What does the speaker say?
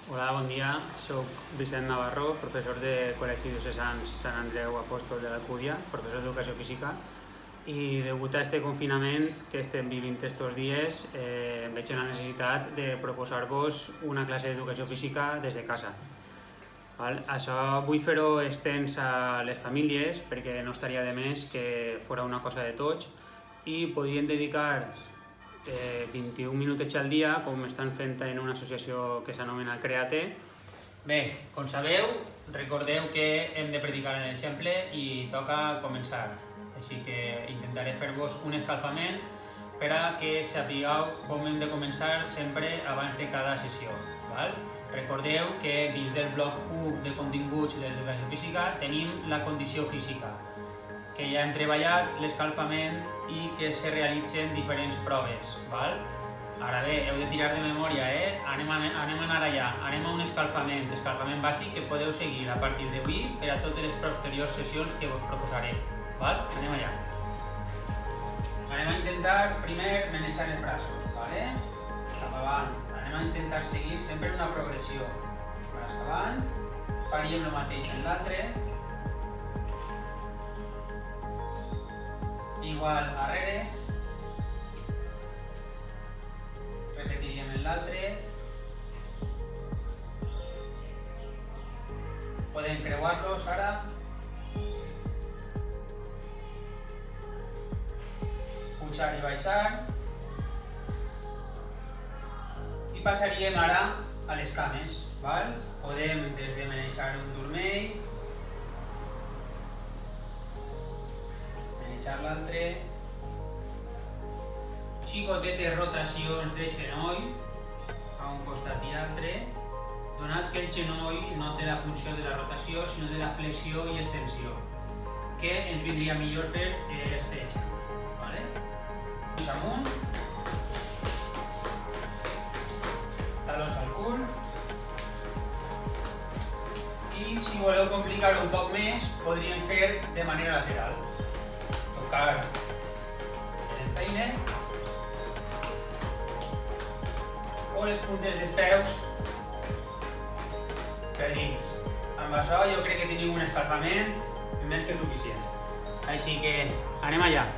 Hola, bon dia. Soc Vicent Navarro, professor de Col·legi Diocesans Sant Andreu Apòstol de l'Alcúdia, professor d'Educació Física, i degut a este confinament que estem vivint estos dies, veig la necessitat de proposar-vos una classe d'educació física des de casa. Això vull fer-ho extens a les famílies perquè no estaria de més que fos una cosa de tots i podien dedicar 21 minutets al dia, com estan fent en una associació que s'anomena Create. Bé, com sabeu, recordeu que hem de predicar en l'exemple i toca començar. Així que intentaré fer-vos un escalfament per a que sapigueu com hem de començar sempre abans de cada sessió. Recordeu que dins del bloc 1 de continguts de l'educació física tenim la condició física, que ja hem treballat l'escalfament i que se realitzen diferents proves. Ara bé, heu de tirar de memòria, anem a anar allà, anem a un escalfament bàsic que podeu seguir a partir d'avui per a totes les posteriors sessions que us proposaré. Anem allà. Anem a intentar primer manejar els braços, cap avant. Anem a intentar seguir sempre una progressió. Braç avant, faríem el mateix en l'altre, igual arrere, repetiríem en l'altre, podem creuar-los ara, pujar i baixar, i passaríem ara a les cames. Podem des de manejar un turmell, l'altre, xicotetes rotacions de genoll a un costat i l'altre, donat que el genoll no té la funció de la rotació sinó de la flexió i extensió, que ens vindria millor fer esteig. Puix amunt, talons al cul, i si voleu complicar-ho un poc més podríem fer de manera lateral. Tocar l'empeine o les puntes dels peus per dins. Amb això jo crec que tenim un escalfament més que suficient. Així que anem allà.